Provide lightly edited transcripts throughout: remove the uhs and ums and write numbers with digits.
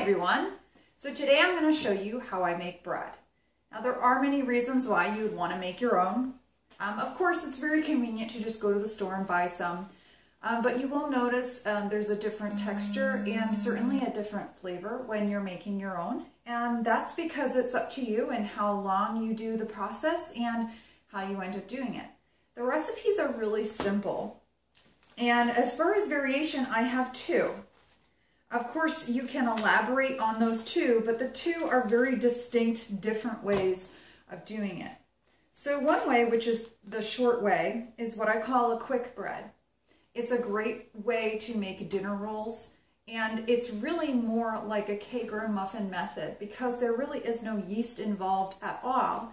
everyone. So today I'm going to show you how I make bread. Now there are many reasons why you would want to make your own. Of course, it's very convenient to just go to the store and buy some, but you will notice there's a different texture and certainly a different flavor when you're making your own. And that's because it's up to you and how long you do the process and how you end up doing it. The recipes are really simple. And as far as variation, I have two. Of course, you can elaborate on those two, but the two are very distinct, different ways of doing it. So one way, which is the short way, is what I call a quick bread. It's a great way to make dinner rolls, and it's really more like a cake or a muffin method because there really is no yeast involved at all.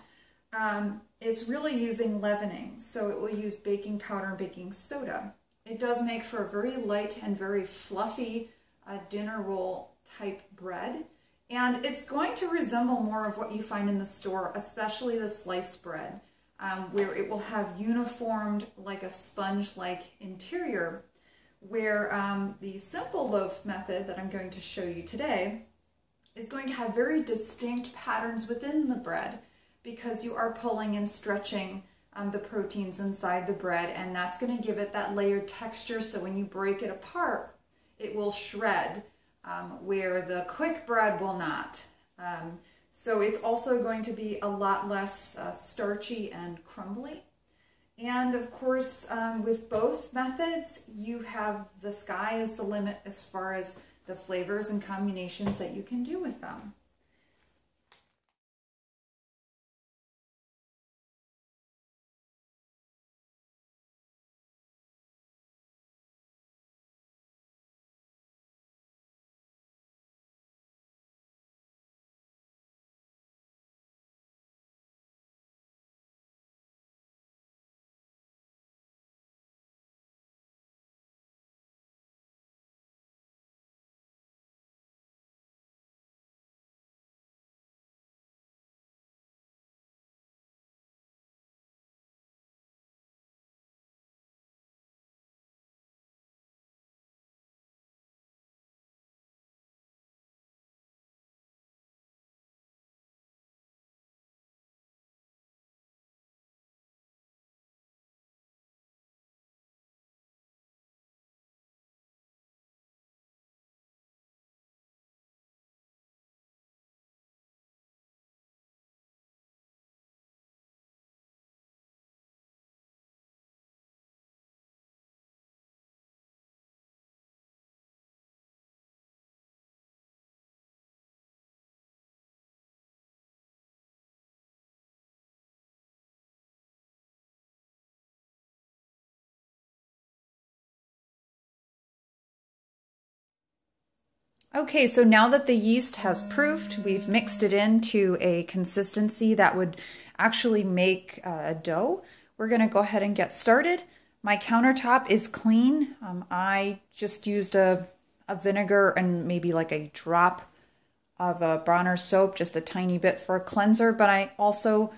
It's really using leavening, so it will use baking powder and baking soda. It does make for a very light and very fluffy dinner roll type bread, and it's going to resemble more of what you find in the store, especially the sliced bread, where it will have uniformed, like a sponge-like interior, where the simple loaf method that I'm going to show you today is going to have very distinct patterns within the bread because you are pulling and stretching the proteins inside the bread, and that's going to give it that layered texture, so when you break it apart, it will shred, where the quick bread will not. So it's also going to be a lot less starchy and crumbly. And of course, with both methods, you have the sky is the limit as far as the flavors and combinations that you can do with them. Okay, so now that the yeast has proofed, we've mixed it into a consistency that would actually make a dough. We're going to go ahead and get started. My countertop is clean. I just used a vinegar and maybe like a drop of a Bronner soap, just a tiny bit for a cleanser, but I also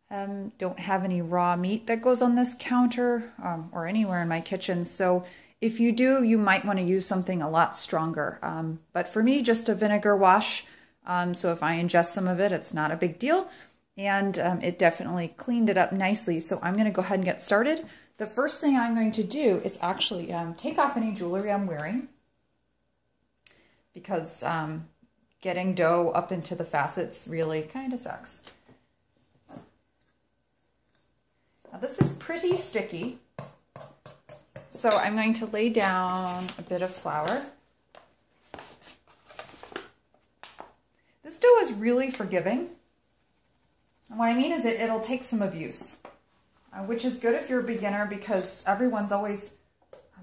don't have any raw meat that goes on this counter or anywhere in my kitchen. So if you do, you might want to use something a lot stronger. But for me, just a vinegar wash. So if I ingest some of it, it's not a big deal. And it definitely cleaned it up nicely. So I'm going to go ahead and get started. The first thing I'm going to do is actually take off any jewelry I'm wearing, because getting dough up into the facets really kind of sucks. Now this is pretty sticky. So I'm going to lay down a bit of flour. This dough is really forgiving. And what I mean is it'll take some abuse, which is good if you're a beginner because everyone's always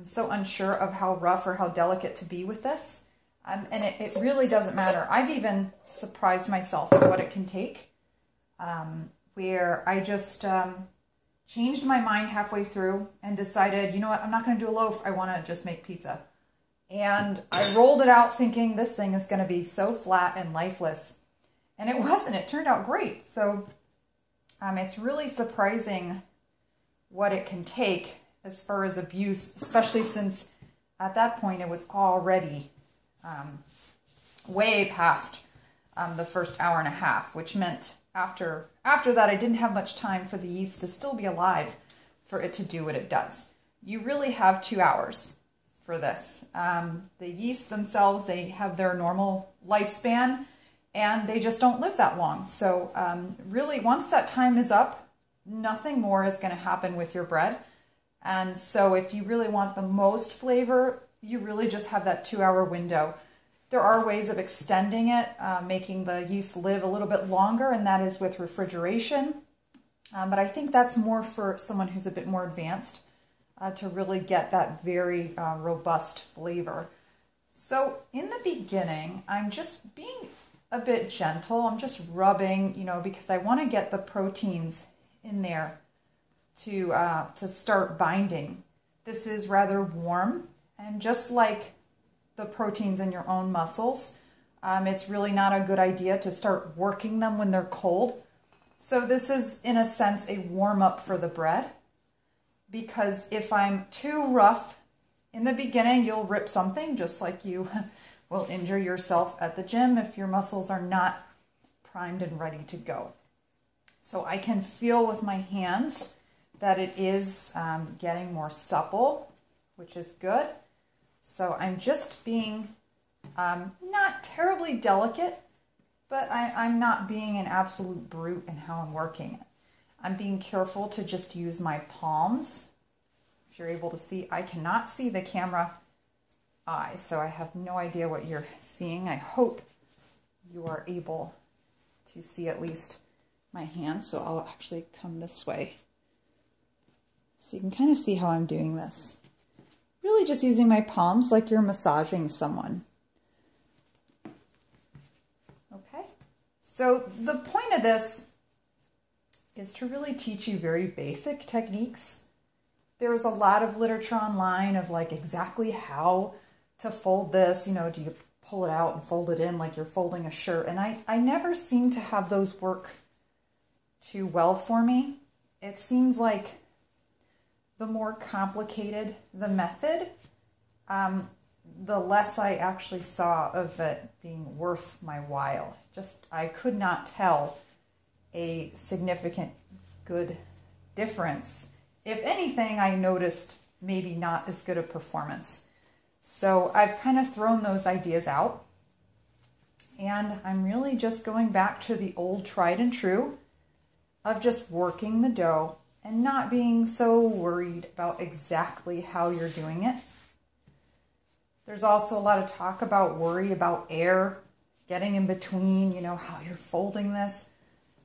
so unsure of how rough or how delicate to be with this. And it really doesn't matter. I've even surprised myself at what it can take, where I just changed my mind halfway through and decided, you know what, I'm not going to do a loaf. I want to just make pizza. And I rolled it out thinking this thing is going to be so flat and lifeless. And it wasn't. It turned out great. So it's really surprising what it can take as far as abuse, especially since at that point it was already way past the first hour and a half, which meant after that I didn't have much time for the yeast to still be alive for it to do what it does. You really have 2 hours for this. The yeast themselves, they have their normal lifespan and they just don't live that long. So really once that time is up, nothing more is going to happen with your bread. And so if you really want the most flavor, you really just have that 2-hour window. There are ways of extending it, making the yeast live a little bit longer, and that is with refrigeration. But I think that's more for someone who's a bit more advanced to really get that very robust flavor. So in the beginning, I'm just being a bit gentle. I'm just rubbing, because I want to get the proteins in there to start binding. This is rather warm, and just like the proteins in your own muscles, it's really not a good idea to start working them when they're cold. So this is, in a sense, a warm-up for the bread, because if I'm too rough in the beginning, you'll rip something, just like you will injure yourself at the gym if your muscles are not primed and ready to go. So I can feel with my hands that it is getting more supple, which is good. So I'm just being not terribly delicate, but I'm not being an absolute brute in how I'm working it. I'm being careful to just use my palms. If you're able to see, I cannot see the camera eye, so I have no idea what you're seeing. I hope you are able to see at least my hands, so I'll actually come this way. So you can kind of see how I'm doing this. Really just using my palms like you're massaging someone. Okay, so the point of this is to really teach you very basic techniques. There's a lot of literature online of like exactly how to fold this. Do you pull it out and fold it in like you're folding a shirt? And I never seem to have those work too well for me. It seems like the more complicated the method, the less I actually saw of it being worth my while. I could not tell a significant good difference. If anything, I noticed maybe not as good a performance. So I've kind of thrown those ideas out, and I'm really just going back to the old tried and true of just working the dough and not being so worried about exactly how you're doing it. There's also a lot of talk about worry about air getting in between, how you're folding this.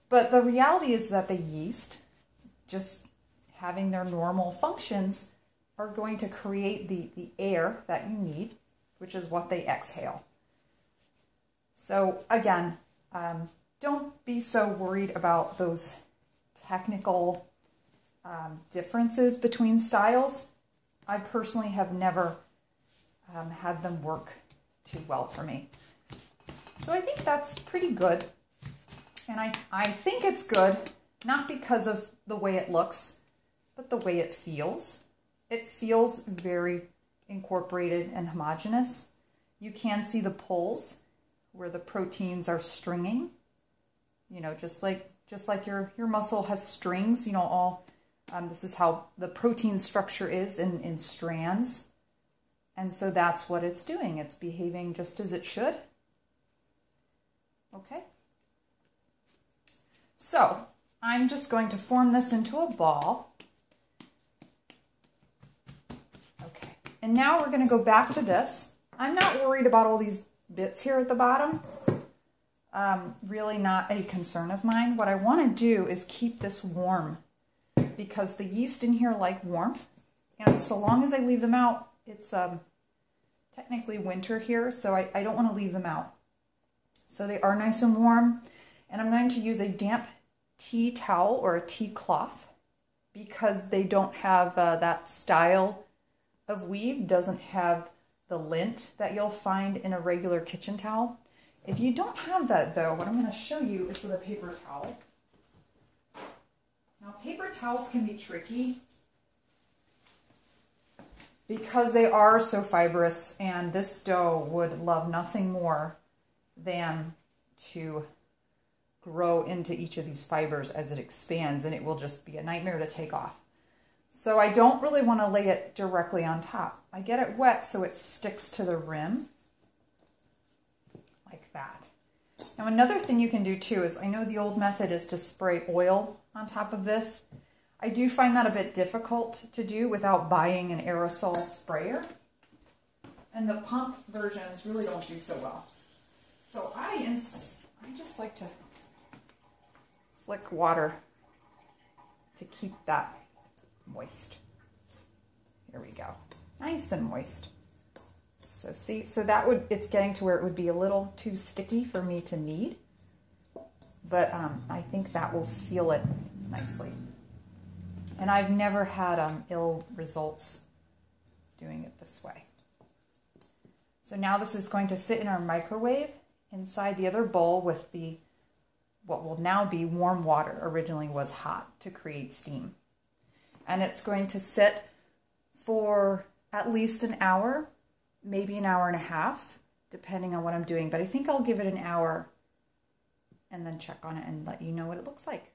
But the reality is that the yeast, just having their normal functions, are going to create the air that you need, which is what they exhale. So again, don't be so worried about those technical differences between styles. I personally have never had them work too well for me. So I think that's pretty good. And I think it's good, not because of the way it looks, but the way it feels. It feels very incorporated and homogeneous. You can see the pulls where the proteins are stringing, just like your muscle has strings, this is how the protein structure is in strands. And so that's what it's doing. It's behaving just as it should. Okay. So I'm just going to form this into a ball. Okay. And now we're going to go back to this. I'm not worried about all these bits here at the bottom. Really not a concern of mine. What I want to do is keep this warm, because the yeast in here like warmth. And so long as I leave them out, it's technically winter here, so I don't want to leave them out. So they are nice and warm. And I'm going to use a damp tea towel or a tea cloth, because they don't have that style of weave, doesn't have the lint that you'll find in a regular kitchen towel. If you don't have that though, what I'm going to show you is with a paper towel. Now paper towels can be tricky because they are so fibrous, and this dough would love nothing more than to grow into each of these fibers as it expands, and it will just be a nightmare to take off. So I don't really want to lay it directly on top. I get it wet so it sticks to the rim like that. Now another thing you can do too is, I know the old method is to spray oil on top of this. I do find that a bit difficult to do without buying an aerosol sprayer. And the pump versions really don't do so well. So I just like to flick water to keep that moist. Here we go. Nice and moist. So see, so that would, it's getting to where it would be a little too sticky for me to knead. But I think that will seal it nicely. And I've never had ill results doing it this way. So now this is going to sit in our microwave inside the other bowl with the, what will now be warm water, originally was hot, to create steam. And it's going to sit for at least an hour, maybe an hour and a half, depending on what I'm doing. But I think I'll give it an hour and then check on it and let you know what it looks like.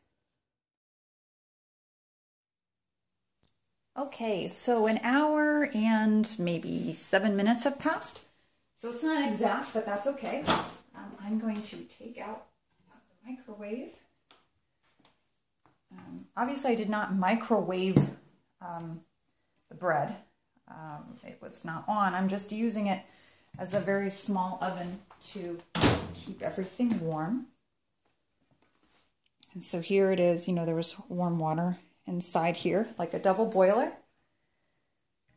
Okay, so an hour and maybe 7 minutes have passed. So it's not exact, but that's okay. I'm going to take out the microwave. Obviously, I did not microwave the bread. It was not on. I'm just using it as a very small oven to keep everything warm. And so here it is. You know, there was warm water inside here, like a double boiler.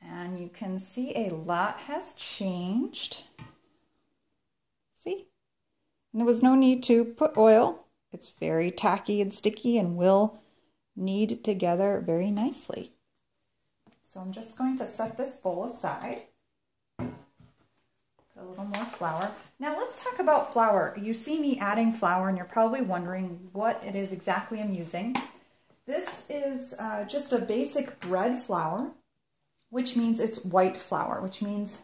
And you can see a lot has changed. See? And there was no need to put oil. It's very tacky and sticky and will knead together very nicely. So I'm just going to set this bowl aside. Put a little more flour. Now let's talk about flour. You see me adding flour and you're probably wondering what it is exactly I'm using. This is just a basic bread flour, which means it's white flour, which means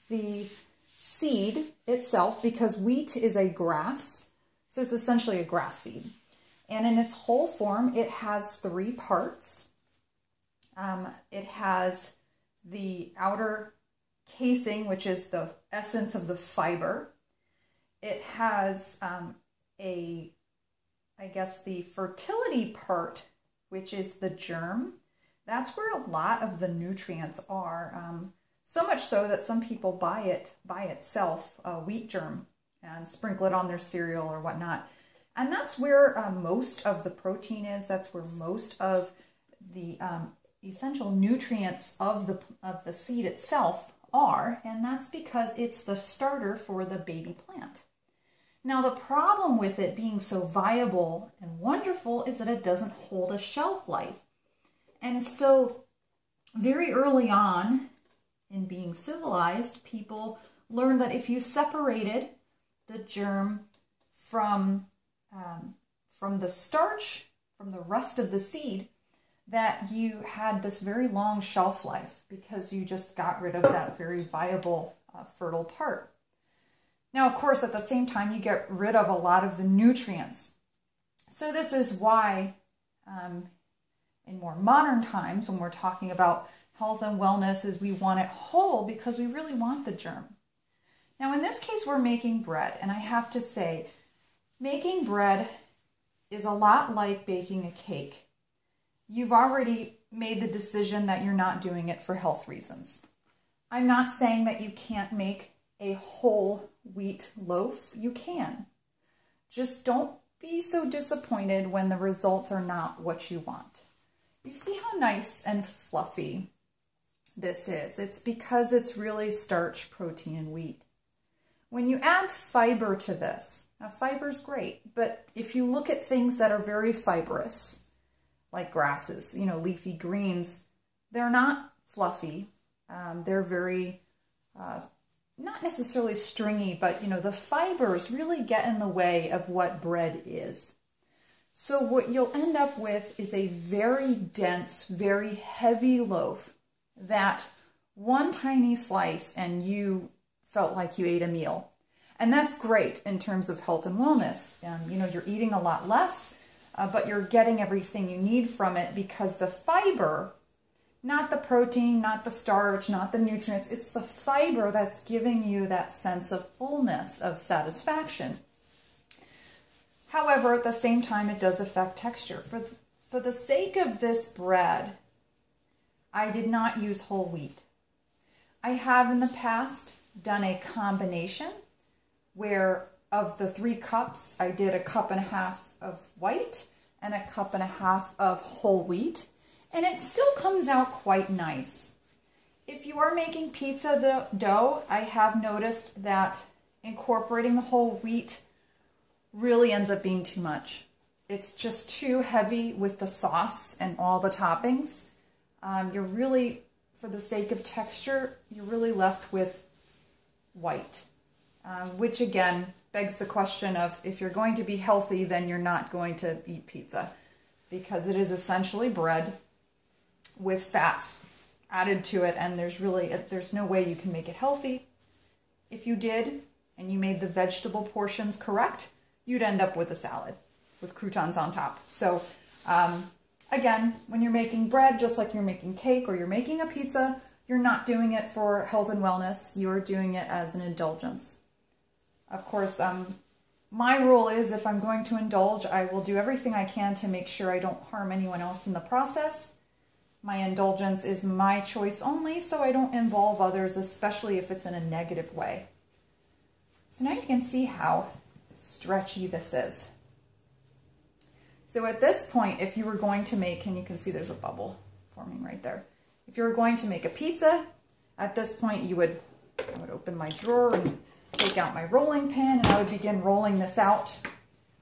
the seed itself, because wheat is a grass, so it's essentially a grass seed. And in its whole form, it has 3 parts. It has the outer casing, which is the essence of the fiber. It has I guess the fertility part, which is the germ. That's where a lot of the nutrients are. So much so that some people buy it by itself, a wheat germ, and sprinkle it on their cereal or whatnot. And that's where most of the protein is. That's where most of the essential nutrients of the seed itself are. And that's because it's the starter for the baby plant. Now, the problem with it being so viable and wonderful is that it doesn't hold a shelf life. And so very early on in being civilized, people learned that if you separated the germ from the starch, from the rest of the seed, that you had this very long shelf life because you just got rid of that very viable, fertile part. Now, of course, at the same time, you get rid of a lot of the nutrients. So this is why in more modern times, when we're talking about health and wellness, is we want it whole because we really want the germ. Now, in this case, we're making bread. And I have to say, making bread is a lot like baking a cake. You've already made the decision that you're not doing it for health reasons. I'm not saying that you can't make a whole wheat loaf. You can. Just don't be so disappointed when the results are not what you want. You see how nice and fluffy this is? It's because it's really starch, protein, and wheat. When you add fiber to this, now fiber's great, but if you look at things that are very fibrous, like grasses, you know, leafy greens, they're not fluffy. They're very, not necessarily stringy, but, you know, the fibers really get in the way of what bread is. So what you'll end up with is a very dense, very heavy loaf that one tiny slice and you felt like you ate a meal. And that's great in terms of health and wellness. You know, you're eating a lot less, but you're getting everything you need from it because the fiber, not the protein, not the starch, not the nutrients, it's the fiber that's giving you that sense of fullness, of satisfaction. However, at the same time, it does affect texture. For the sake of this bread, I did not use whole wheat. I have in the past done a combination where of the 3 cups, I did 1.5 cups of white and 1.5 cups of whole wheat, and it still comes out quite nice. If you are making pizza dough, I have noticed that incorporating the whole wheat really ends up being too much. It's just too heavy with the sauce and all the toppings. You're really, for the sake of texture, you're really left with white, which again begs the question of if you're going to be healthy, then you're not going to eat pizza because it is essentially bread with fats added to it, and there's no way you can make it healthy. If you did and you made the vegetable portions correct, you'd end up with a salad with croutons on top. So again, when you're making bread, just like you're making cake or you're making a pizza, you're not doing it for health and wellness. You're doing it as an indulgence. Of course, my rule is if I'm going to indulge, I will do everything I can to make sure I don't harm anyone else in the process. My indulgence is my choice only, so I don't involve others, especially if it's in a negative way. So now you can see how stretchy this is. So at this point, if you were going to make, and you can see there's a bubble forming right there. If you were going to make a pizza, at this point I would open my drawer and take out my rolling pin, and I would begin rolling this out.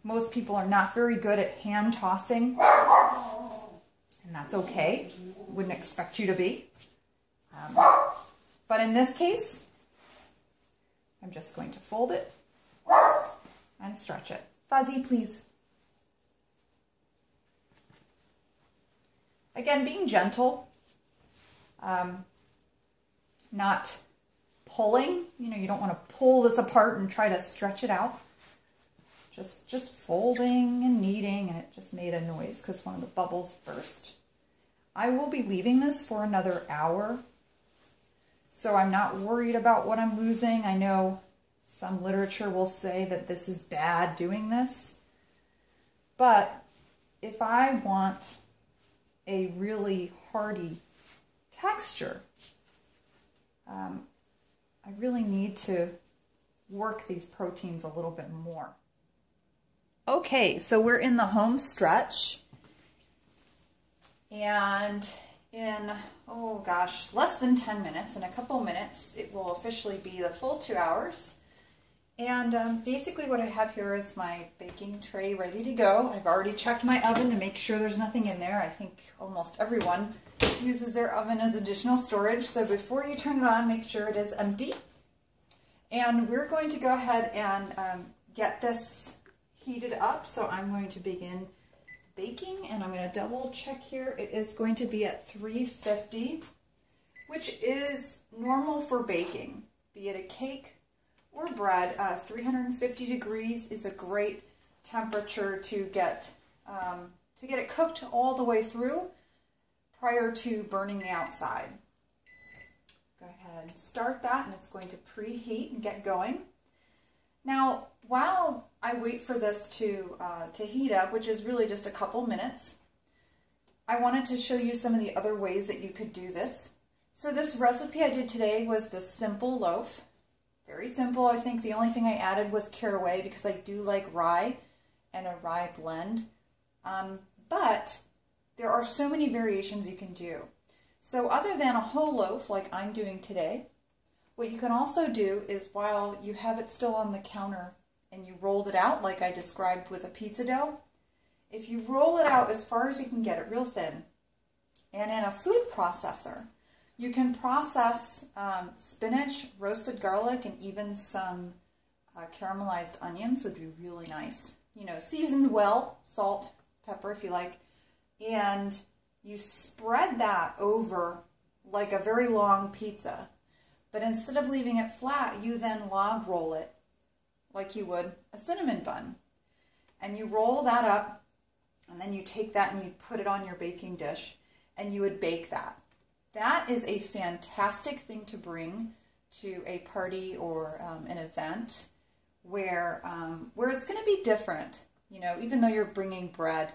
Most people are not very good at hand tossing, and that's okay. Wouldn't expect you to be. But in this case, I'm just going to fold it and stretch it. Fuzzy, please. Again, being gentle, not pulling. You know, you don't want to pull this apart and try to stretch it out. Just folding and kneading, and it just made a noise because one of the bubbles burst. I will be leaving this for another hour, so I'm not worried about what I'm losing. I know some literature will say that this is bad doing this, but if I want a really hearty texture, I really need to work these proteins a little bit more. Okay, so we're in the home stretch, and in, oh gosh, less than 10 minutes, in a couple minutes, it will officially be the full 2 hours. And basically what I have here is my baking tray ready to go. I've already checked my oven to make sure there's nothing in there. I think almost everyone uses their oven as additional storage. So before you turn it on, make sure it is empty. And we're going to go ahead and get this heated up. So I'm going to begin baking, and I'm going to double check here. It is going to be at 350, which is normal for baking, be it a cake or bread. 350 degrees is a great temperature to get it cooked all the way through prior to burning the outside. Go ahead and start that, and it's going to preheat and get going. Now, while I wait for this to heat up, which is really just a couple minutes, I wanted to show you some of the other ways that you could do this. So this recipe I did today was the simple loaf. Very simple. I think the only thing I added was carraway because I do like rye and a rye blend. But there are so many variations you can do. So other than a whole loaf like I'm doing today, what you can also do is while you have it still on the counter and you rolled it out like I described with a pizza dough, if you roll it out as far as you can get it real thin, and in a food processor, you can process spinach, roasted garlic, and even some caramelized onions would be really nice. You know, seasoned well, salt, pepper if you like, and you spread that over like a very long pizza. But instead of leaving it flat, you then log roll it like you would a cinnamon bun. And you roll that up, and then you take that and you put it on your baking dish, and you would bake that. That is a fantastic thing to bring to a party or an event where it's going to be different. You know, even though you're bringing bread,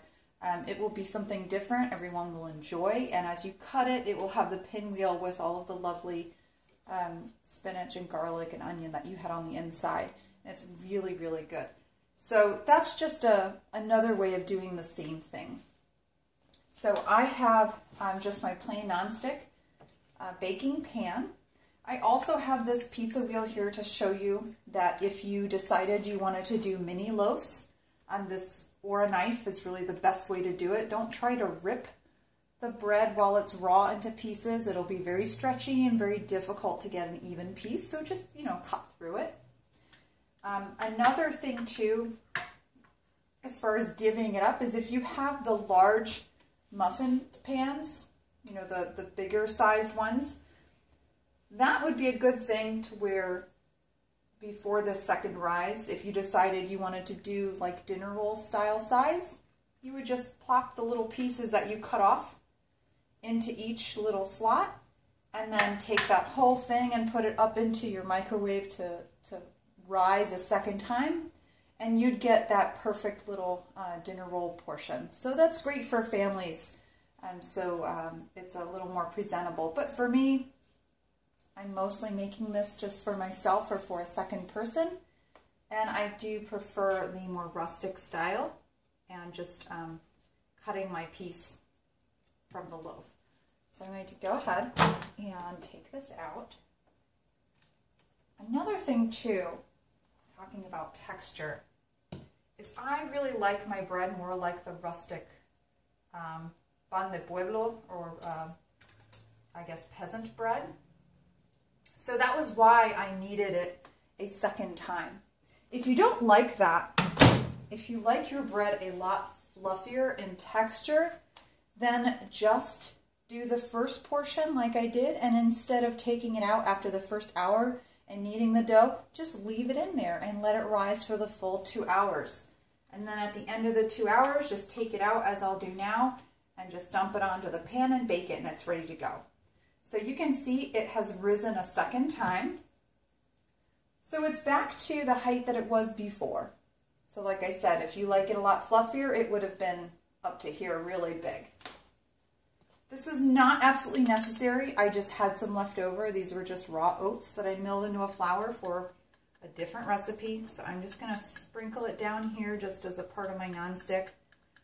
it will be something different. Everyone will enjoy, and as you cut it, it will have the pinwheel with all of the lovely spinach and garlic and onion that you had on the inside. And it's really, really good. So that's just another way of doing the same thing. So I have just my plain nonstick baking pan. I also have this pizza wheel here to show you that if you decided you wanted to do mini loaves, this or a knife is really the best way to do it. Don't try to rip the bread while it's raw into pieces. It'll be very stretchy and very difficult to get an even piece. So just, you know, cut through it. Another thing too, as far as divvying it up, is if you have the large muffin pans, you know, the bigger sized ones, that would be a good thing to where before the second rise, if you decided you wanted to do like dinner roll style size, you would just plop the little pieces that you cut off into each little slot, and then take that whole thing and put it up into your microwave to rise a second time, and you'd get that perfect little dinner roll portion. So that's great for families. It's a little more presentable. But for me, I'm mostly making this just for myself or for a second person, and I do prefer the more rustic style and just cutting my piece from the loaf. So I'm going to go ahead and take this out. Another thing too, talking about texture, is I really like my bread more like the rustic pan de pueblo, or I guess peasant bread. So that was why I needed it a second time. If you don't like that, if you like your bread a lot fluffier in texture, then just do the first portion like I did, and instead of taking it out after the first hour and kneading the dough, just leave it in there and let it rise for the full 2 hours. And then at the end of the 2 hours, just take it out as I'll do now and just dump it onto the pan and bake it, and it's ready to go. So you can see it has risen a second time. So it's back to the height that it was before. So like I said, if you like it a lot fluffier, it would have been up to here really big. This is not absolutely necessary. I just had some left over. These were just raw oats that I milled into a flour for a different recipe. So I'm just going to sprinkle it down here just as a part of my nonstick.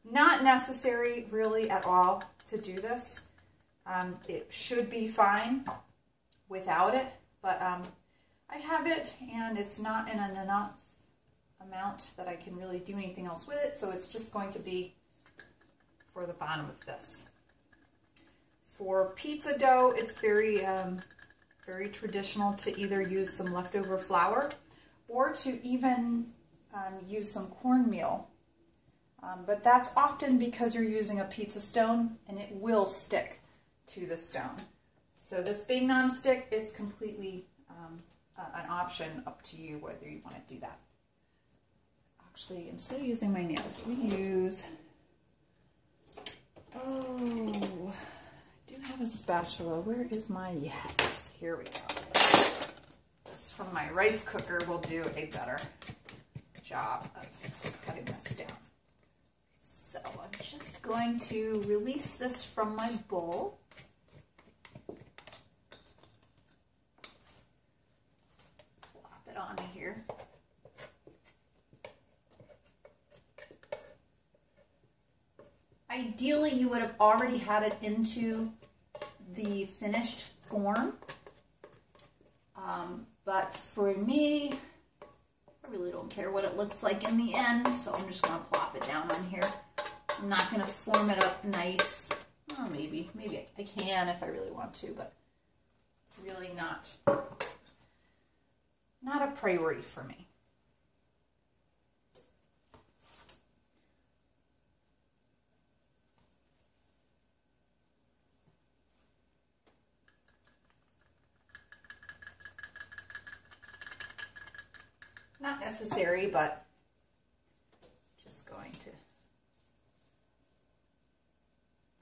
Not necessary really at all to do this. It should be fine without it, but I have it, and it's not in an enough amount that I can really do anything else with it, so it's just going to be for the bottom of this. For pizza dough, it's very traditional to either use some leftover flour or to even use some cornmeal. But that's often because you're using a pizza stone, and it will stick to the stone. So this being non-stick, it's completely an option, up to you whether you want to do that. Actually, instead of using my nails, let me use, I do have a spatula. Where is my, yes, here we go. This from my rice cooker will do a better job of cutting this down. So I'm just going to release this from my bowl. Plop it on here. Ideally, you would have already had it into the finished form, but for me, I really don't care what it looks like in the end, so I'm just going to plop it down on here. I'm not going to form it up nice. Well, maybe I can if I really want to, but it's really not a priority for me. Not necessary, but just going to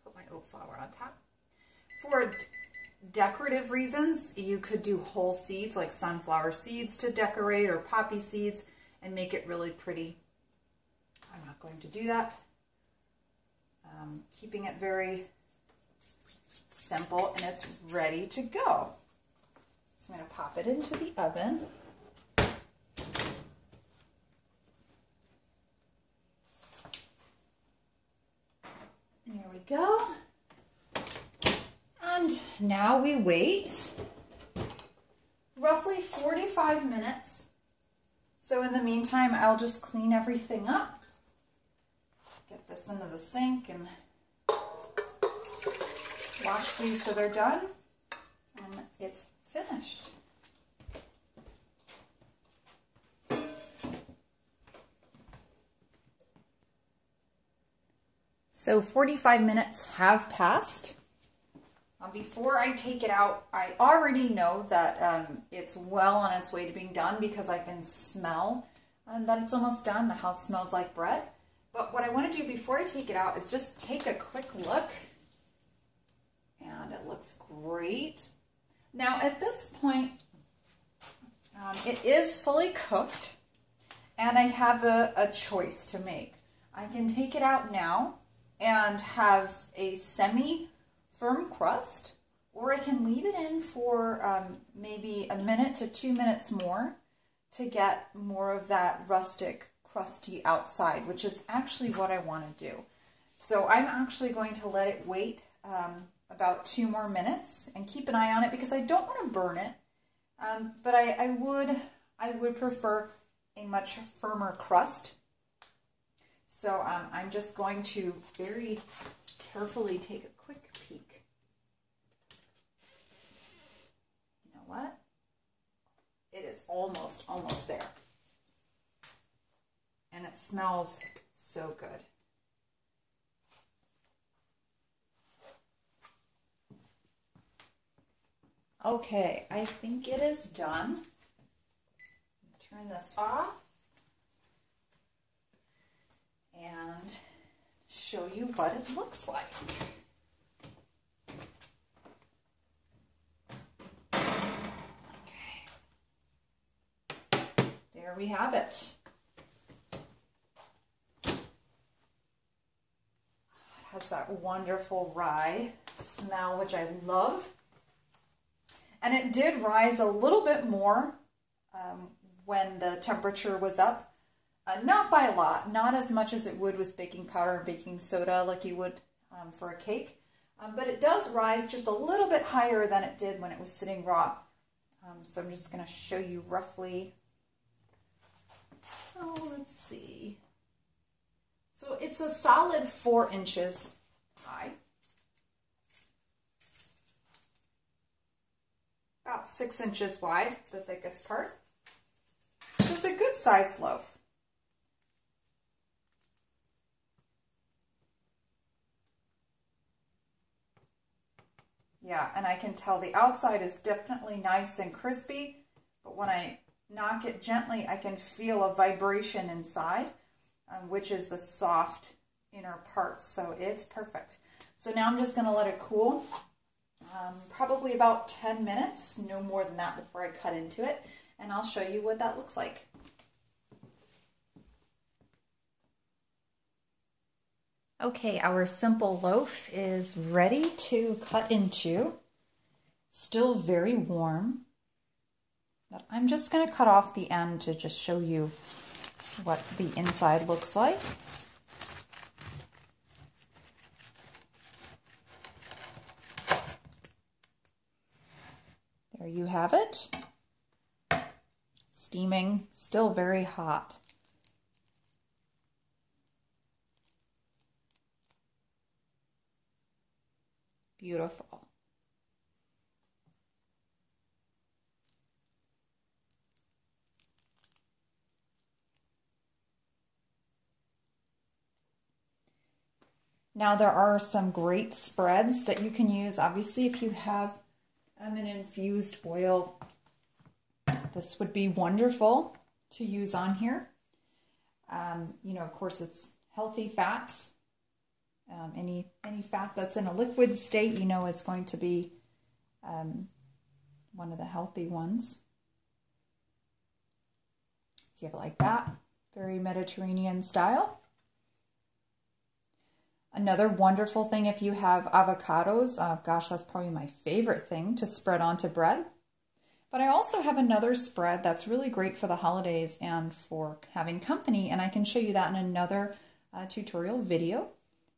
put my oat flour on top. For decorative reasons, you could do whole seeds like sunflower seeds to decorate, or poppy seeds, and make it really pretty. I'm not going to do that. Keeping it very simple, and it's ready to go. So I'm going to pop it into the oven. There we go. And now we wait roughly 45 minutes. So in the meantime, I'll just clean everything up. Get this into the sink and wash these so they're done. And it's finished. So 45 minutes have passed. Before I take it out, I already know that it's well on its way to being done because I can smell that it's almost done. The house smells like bread. But what I want to do before I take it out is just take a quick look. And it looks great. Now at this point, it is fully cooked. And I have a choice to make. I can take it out now and have a semi-firm crust, or I can leave it in for maybe a minute to 2 minutes more to get more of that rustic, crusty outside, which is actually what I want to do. So I'm actually going to let it wait about 2 more minutes and keep an eye on it because I don't want to burn it, but I would prefer a much firmer crust. So I'm just going to very carefully take a quick peek. You know what? It is almost there. And it smells so good. Okay, I think it is done. Turn this off and show you what it looks like. Okay. There we have it. It has that wonderful rye smell, which I love. And it did rise a little bit more when the temperature was up. Not by a lot, not as much as it would with baking powder and baking soda like you would for a cake. But it does rise just a little bit higher than it did when it was sitting raw. So I'm just going to show you roughly. Oh, let's see. So it's a solid 4 inches high. About 6 inches wide, the thickest part. So it's a good sized loaf. Yeah, and I can tell the outside is definitely nice and crispy, but when I knock it gently, I can feel a vibration inside, which is the soft inner parts, so it's perfect. So now I'm just going to let it cool, probably about 10 minutes, no more than that before I cut into it, and I'll show you what that looks like. Okay, our simple loaf is ready to cut into. Still very warm, but I'm just going to cut off the end to just show you what the inside looks like. There you have it. Steaming, still very hot. Beautiful. Now there are some great spreads that you can use. Obviously, if you have an infused oil, this would be wonderful. to use on here. You know, of course, it's healthy fats. Any fat that's in a liquid state, you know, is going to be one of the healthy ones. So you have it like that, very Mediterranean style. Another wonderful thing if you have avocados, gosh, that's probably my favorite thing to spread onto bread. But I also have another spread that's really great for the holidays and for having company, and I can show you that in another tutorial video.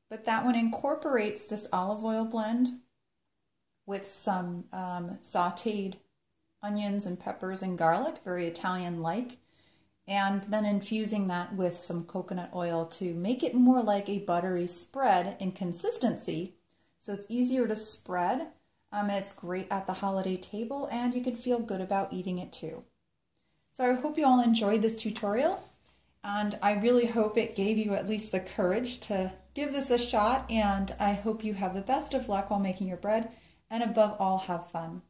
But that one incorporates this olive oil blend with some sauteed onions and peppers and garlic, very Italian-like, and then infusing that with some coconut oil to make it more like a buttery spread in consistency, so it's easier to spread. It's great at the holiday table, and you can feel good about eating it too. So I hope you all enjoyed this tutorial, and I really hope it gave you at least the courage to give this a shot, and I hope you have the best of luck while making your bread, and above all, have fun.